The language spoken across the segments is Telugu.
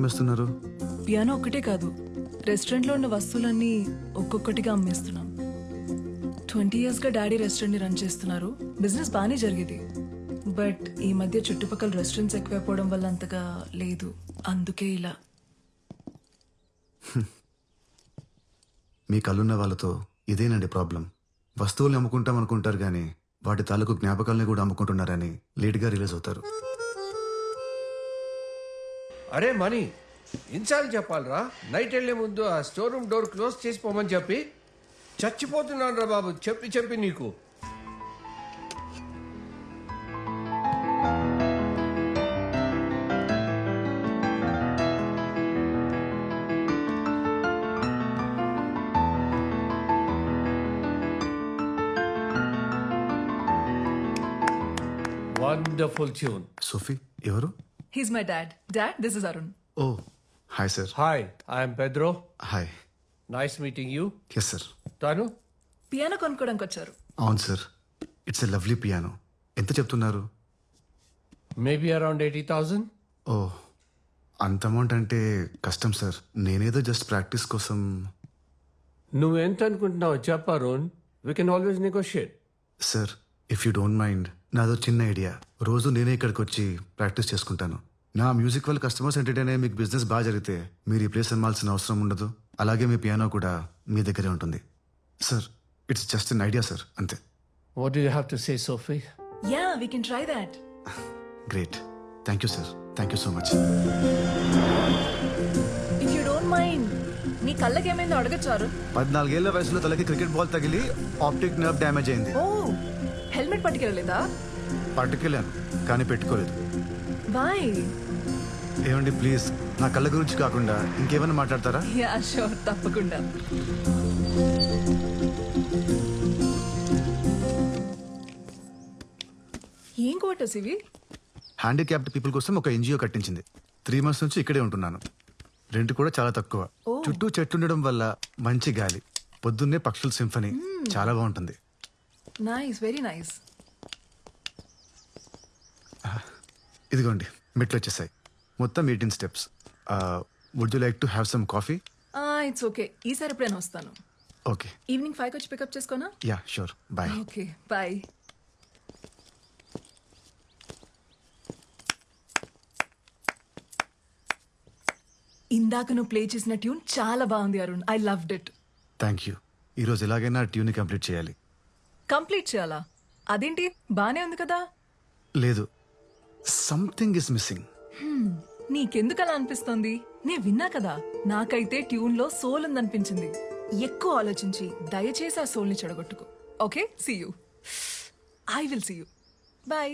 అమ్మేస్తున్నారు? పియానో ఒక్కటే కాదు, రెస్టారెంట్లో ఉన్న వస్తువులన్నీ ఒక్కొక్కటిగా అమ్మేస్తున్నాం. 20 yearsగా డాడీ రెస్టారెంట్ని రన్ చేస్తున్నారు. బిజినెస్ బాగానే జరిగేది. బట్ ఈ మధ్య చుట్టుపక్కల రెస్టారెంట్స్ ఎక్కువైపోవడం వల్ల అంతగా లేదు. అందుకే ఇలా. మీ కళ్ళున్న వాళ్ళతో ఇదేనండి ప్రాబ్లం. వస్తువుల్ని అమ్ముకుంటాం అనుకుంటారు కానీ వాటి తాలూకు జ్ఞాపకాలని కూడా అమ్ముకుంటున్నారని లేట్గా రిలీజ్ అవుతారు. అరే మనీ, ఇన్సార్లు చెప్పాలరా, నైట్ వెళ్ళే ముందు ఆ స్టోర్ రూమ్ డోర్ క్లోజ్ చేసిపోమని చెప్పి. చచ్చిపోతున్నాను రా బాబు, చెప్పి చెప్పి నీకు. Wonderful tune. సోఫీ ఎవరు? He's my dad. Dad, this is Arun. Oh hi sir. Hi, I'm Pedro. Hi. Nice meeting you. Yes sir. తాను పియానో కొనుక్కోడానికి వచ్చారు. అవును sir. It's a lovely piano. ఎంత చెప్తున్నారు? Maybe around 80,000. ఓ అంత అమౌంట్ అంటే కష్టం సార్. నేనేదో జస్ట్ ప్రాక్టీస్ కోసం. నువ్వెంత అనుకుంటున్నావు చెప్పు Arun, we can always negotiate. Sir if you don't mind, నాదో చిన్న ఐడియా. రోజు నేనే ఇక్కడికి వచ్చి ప్రాక్టీస్ చేసుకుంటాను. నా మ్యూజిక్ వల్ల కస్టమర్స్ ఎంటర్టైన్ అయ్యే మీకు బిజినెస్ బాగా జరిగితే మీరు ఈ ప్లేస్ అమ్మాల్సిన అవసరం ఉండదు. అలాగే మీ పియానో కూడా మీ దగ్గరే ఉంటుంది. Sir it's just an idea sir, అంతే. What do you have to say Sophie? Yeah, we can try that. Great. Thank you sir. Thank you so much. If you don't mind, మీ కళ్ళకి ఏమైందో అడగచ్చారు? 14 ఏళ్ల వయసులో తలకి క్రికెట్ బాల్ తగిలి ఆప్టిక్ నర్వ్ డ్యామేజ్ అయింది. Oh, helmet పట్టుకెళ్ళలేదా? పట్టుకెళ్ళాను కానీ పెట్టుకోలేదు. బాయ్. ఏమండి ప్లీజ్, నా కళ్ళ గురించి కాకుండా ఇంకేమైనా మాట్లాడతారా? యా షూర్, తప్పకుండా. ఏం క్వార్టర్స్ ఇవి? హ్యాండిక్యాప్డ్ పీపుల్ కోసం ఒక ఎన్జిఓ కట్టించింది. 3 months నుంచి ఇక్కడే ఉంటున్నాను. రెంట్ కూడా చాలా తక్కువ. చుట్టూ చెట్లు ఉండడం వల్ల మంచి గాలి, పొద్దున్నే పక్షుల సింఫనీ, చాలా బాగుంటుంది. Nice, very nice. ఇదిగోండి మెట్లు వచ్చేసాయి. మొత్తం 18 steps. Would you like to have some coffee? It's okay, ఈసారి ఎప్పుడైనా వస్తాను. ఓకే. ఈవినింగ్ 5 వచ్చి పికప్ చేసుకోనా? Yeah sure. Bye. Okay bye. ఇందాక నువ్వు ప్లే చేసిన ట్యూన్ చాలా బాగుంది Arun. I loved it. Thank you. ఈరోజు ఎలాగైనా ట్యూన్ని కంప్లీట్ చేయాలి. కంప్లీట్ చేయాలా? అదేంటి, బానే ఉంది కదా? లేదు, సంథింగ్ ఇస్ మిస్సింగ్. నీకెందుకు అలా అనిపిస్తోంది? నేను విన్నా కదా, నాకైతే ట్యూన్ లో సోల్ ఉందనిపించింది. ఎక్కువ ఆలోచించి దయచేసి ఆ సోల్ ని చెడగొట్టుకో. Okay, see you. I will see you. Bye.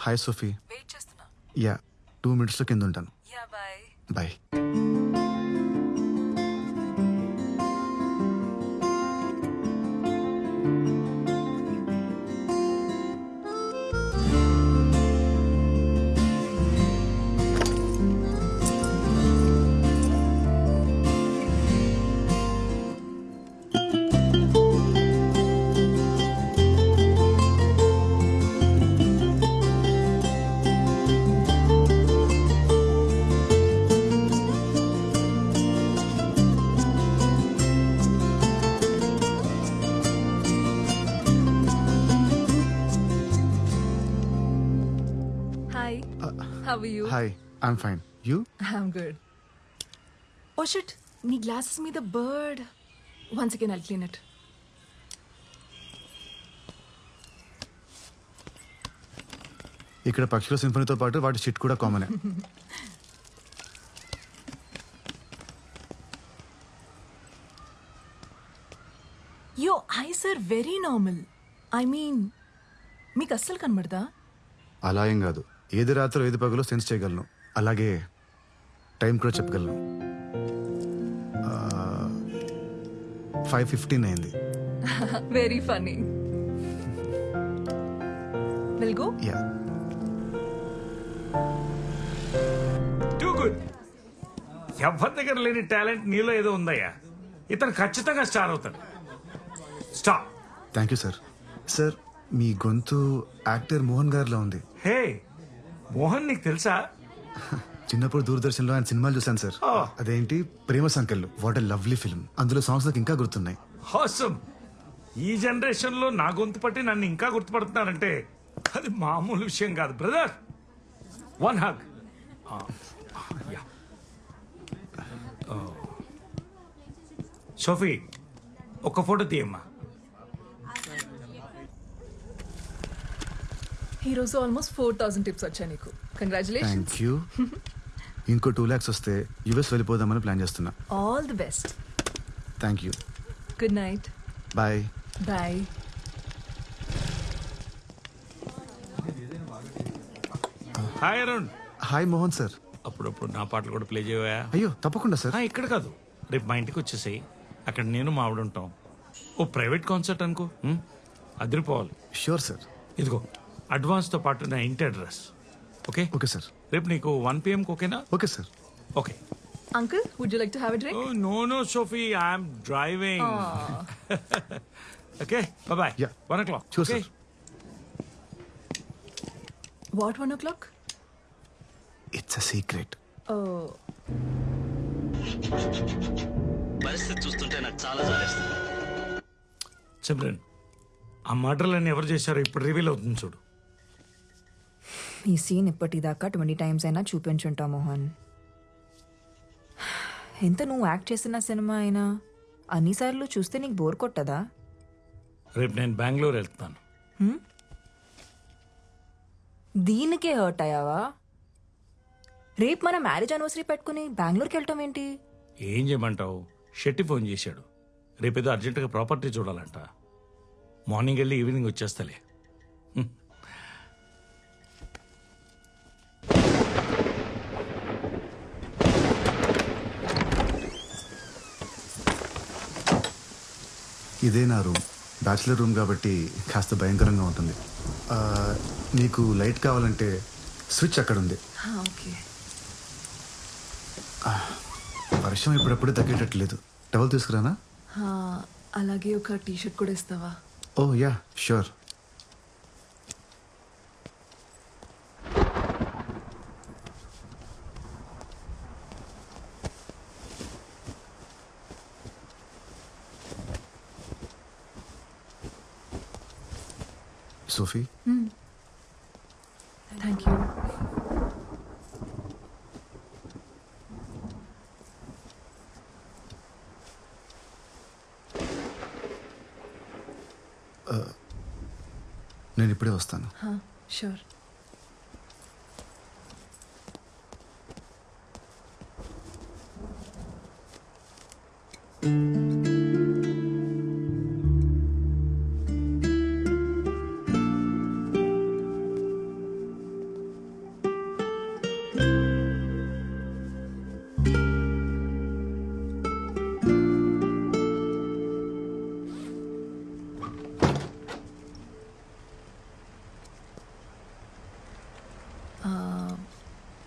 Hi Sophie. Wait చేస్తున్నా. యా 2 minutesలో కింద ఉంటాను. Yeah bye. Bye. How are you? Hi, I'm fine. You? I'm good. Oh shit, నీ glasses మీద bird. Once again, I'll clean it. ఇక్కడ పక్షుల సింఫనీతో పాటు వాటి షిట్ కూడా కామనే. Your eyes are very normal. I mean మీకు అస్సలు కనబడదా? అలా ఏం కాదు, ఏది రాత్రో ఏది పగలో సెన్స్ చేయగలను. అలాగే టైం కూడా చెప్పగలను. 5:15 అయింది. Very funny. Will go. Yeah. Too good. ఎవరి దగ్గర లేని టాలెంట్ నీలో ఏదో ఉందయ్యా. ఇతను ఖచ్చితంగా స్టార్ అవుతాడు. Stop. Thank you sir. Sir మీ గొంతు యాక్టర్ మోహన్ గారిలో ఉంది. హే మోహన్, నీకు తెలుసా? చిన్నప్పుడు దూరదర్శన్లో ఆయన సినిమాలు చూశాను సార్. Oh. అదేంటి ప్రేమ సంకల్లు, వాట్ ఎ లవ్లీ ఫిల్మ్. అందులో సాంగ్స్ నాకు ఇంకా గుర్తున్నాయి. హాసమ్. ఈ జనరేషన్ లో నా గొంతు పట్టి నన్ను ఇంకా గుర్తుపడుతున్నారంటే అది మామూలు విషయం కాదు బ్రదర్. One hug. సోఫీ, ఒక ఫోటో తీయమ్మా. ఈ రోజు ఆల్మోస్ట్ 4,000 టిప్స్ వచ్చాయి నీకు. కంగ్రాచులేషన్స్. Thank you. ఇంకో 2 lakhs వస్తే యుఎస్ వెళ్ళిపోదామని ప్లాన్ చేస్తున్నా. All the best. Thank you. Good night. Bye. Bye. Hi Arun. Hi Mohan sir. అప్పుడప్పుడు నా పాటలు కూడా ప్లే చేయవా? అయ్యో తప్పకుండా సార్. ఇక్కడ కాదు, రేపు మా ఇంటికి వచ్చేసాయి. అక్కడ నేను మా ఆవిడ ఉంటాం. ఓ ప్రైవేట్ కాన్సర్ట్ అనుకో, అదిరిపోవాలి. Sure sir. ఇదిగో అడ్వాన్స్తో పాటు నా ఇంటి అడ్రస్. Okay okay sir. రేపు నీకు 1 PM ఓకేనా? Okay sir. Okay. Uncle, would you like to have a drink? No Sophie, I'm driving. Okay bye. Yeah. 1 o'clock. Sure, Okay? sir. What 1 o'clock? It's a secret. Oh. పరిస్థితి చూస్తుంటే నాకు చాలా జాలేస్తుంది. సిమ్రన్, ఆ మర్డర్లన్నీ ఎవరు చేశారో ఇప్పుడు రివీల్ అవుతుంది చూడు. ఈ సీన్ ఇప్పటిదాకా 20 times అయినా చూపించుంటా మోహన్. ఎంత నువ్వు యాక్ట్ చేసిన సినిమా అయినా అన్నిసార్లు చూస్తే నీకు బోర్ కొట్టదా? రేపు నేను బెంగళూరు వెళ్తాను. దీనికే హర్ట్ అయ్యావా? రేపు మన మ్యారేజ్ యానివర్సరీ పెట్టుకుని బెంగళూరుకి వెళ్ళటం ఏంటి? ఏం చేయమంటావు? షెట్టి ఫోన్ చేశాడు. రేపేదో అర్జెంటుగా ప్రాపర్టీ చూడాలంట. మార్నింగ్ వెళ్ళి ఈవినింగ్ వచ్చేస్తలే. ఇదే నా రూమ్. బ్యాచిలర్ రూమ్ కాబట్టి కాస్త భయంకరంగా ఉంటుంది. నీకు లైట్ కావాలంటే స్విచ్ అక్కడ ఉంది. ఓకే. వర్షం ఇప్పుడప్పుడు తగ్గేటట్లేదు. టవల్ తీసుకురానా? అలాగే ఒక టీ-షర్ట్ కూడా ఇస్తావా? Oh yeah sure. Sophie, thank you. నేను ఇప్పుడే వస్తాను. షూర్.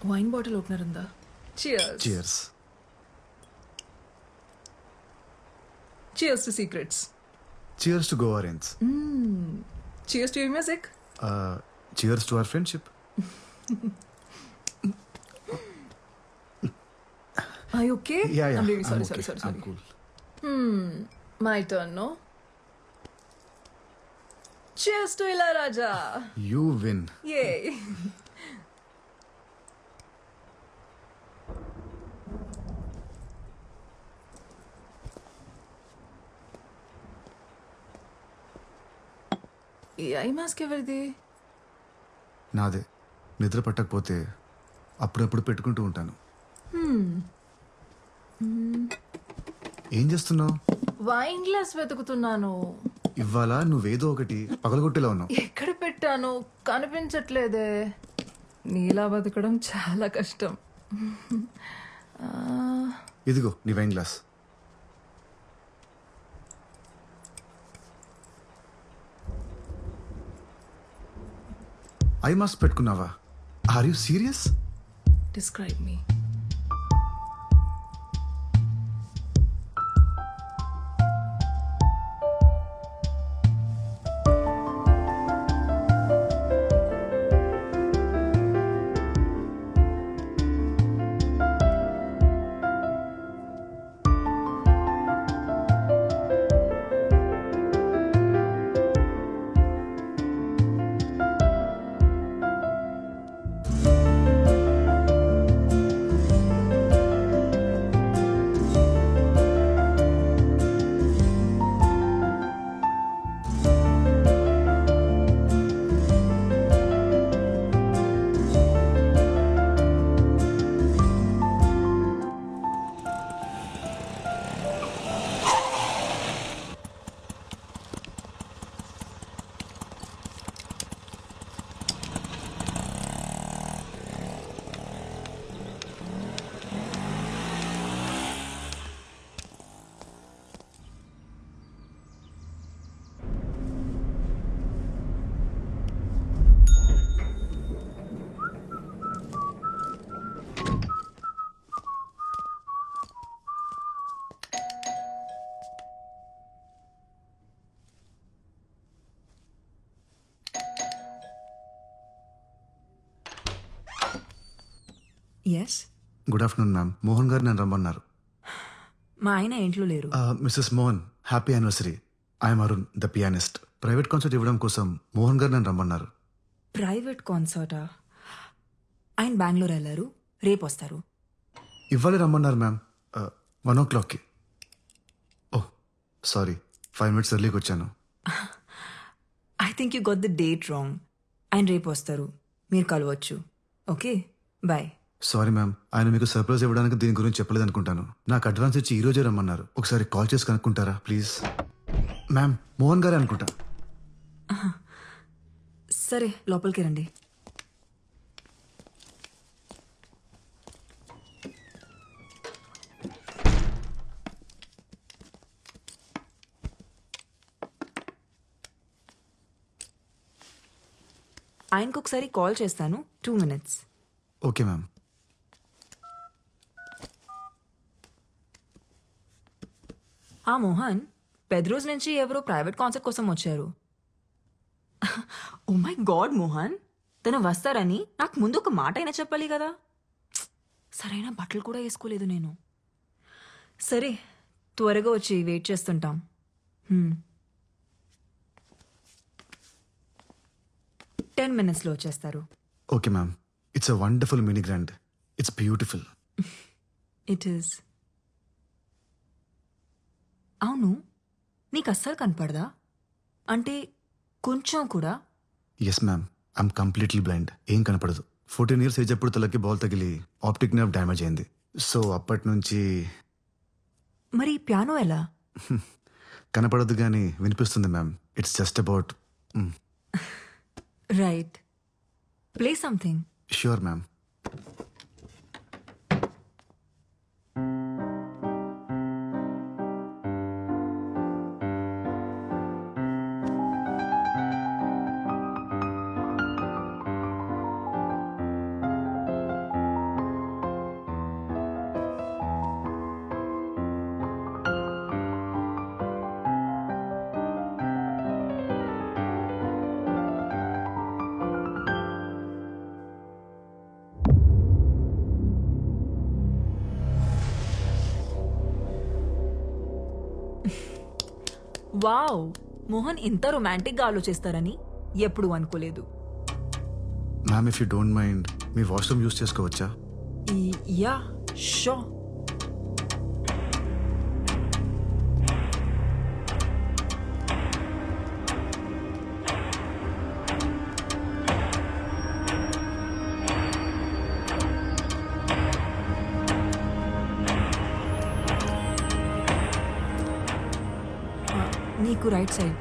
వైన్ బాటిల్ ఓపెనర్ ఉందా? Cheers. Cheers. Cheers to secrets. Cheers to Goa range. Cheers to your music. Cheers to our friendship. Are you okay? Yeah. I'm really sorry, I'm okay. sorry. I'm cool. My turn, no? Cheers to Ilayaraja. You win. Yay. ఈ ఐ మాస్క్ ఎవరిది? నాదే. నిద్ర పట్టకపోతే అప్పుడప్పుడు పెట్టుకుంటూ ఉంటాను. ఏం చేస్తున్నావు? వైన్ గ్లాస్ వెతుకుతున్నాను. ఇవాళ నువ్వేదో ఒకటి పగలగొట్టేలా ఉన్నావు. ఎక్కడ పెట్టాను కనిపించట్లేదే. నీలా బతకడం చాలా కష్టం. ఇదిగో నీ వైన్ గ్లాస్. ఐ మాస్క్ పెట్టుకున్నావా? Are you serious? Describe me. Yes, good afternoon ma'am. Mohan గారు నన్ను రమ్మన్నారు. మా ఆయన ఇంట్లో లేరు. Mrs Mohan, happy anniversary. I'm Arun, the pianist. Private concert ఇవ్వడం కోసం మోహన్ గారు నన్ను రమ్మన్నారు. ప్రైవేట్ కాన్సర్టా? ఆయన బెంగళూరు వెళ్ళారు, రేపు వస్తారు. ఇవ్వాలి రమ్మన్నారు మ్యామ్. 1 o'clockకి. ఓహ్ సారీ, 5 minutes ఎర్లీకి వచ్చాను. I think you got the date wrong. ఆయన రేపు వస్తారు, మీరు కలవచ్చు. Okay, bye. సారీ మ్యామ్, ఆయన మీకు సర్ప్రైజ్ ఇవ్వడానికి దీని గురించి చెప్పలేదు అనుకుంటాను. నాకు అడ్వాన్స్ ఇచ్చి ఈ రోజే రమ్మన్నారు. ఒకసారి కాల్ చేసి కనుక్కుంటారా ప్లీజ్? మ్యామ్, మోహన్ గారే అనుకుంటా. సరే, లోపలికి రండి. ఆయనకు ఒకసారి కాల్ చేస్తాను. 2 minutes. Okay ma'am. ఆ మోహన్, పెద్ద రోజు నుంచి ఎవరో ప్రైవేట్ కాన్సర్ట్ కోసం వచ్చారు. ఓ మై గాడ్ మోహన్, తను వస్తారని నాకు ముందు ఒక మాట అయినా చెప్పాలి కదా. సరైన బట్టలు కూడా వేసుకోలేదు నేను. సరే, త్వరగా వచ్చి వెయిట్ చేస్తుంటాం. 10 minutesలో వచ్చేస్తారు. Okay ma'am. It's a wonderful mini grand. It's beautiful. It is. అవును, నీకు అస్సలు కనపడదా? అంటే కొంచెం కూడా? Yes ma'am, I'm completely blind. ఏం కనపడదు. 14 years ఏజ్ అప్పుడు తలకి బాల్ తగిలి ఆప్టిక్ నర్వ్ డ్యామేజ్ అయింది. సో అప్పటి నుంచి మరి పియానో ఎలా? కనపడదు కానీ వినిపిస్తుంది ma'am. It's just about. Right, play something. Sure ma'am. Wow, Mohan ఇంత రొమాంటిక్గా ఆలోచిస్తారని ఎప్పుడు అనుకోలేదు. Ma'am, if you don't mind me washroom use చేసుకోవచ్చా? Yeah, sure. నీకు right side.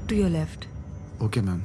To your left. Okay ma'am.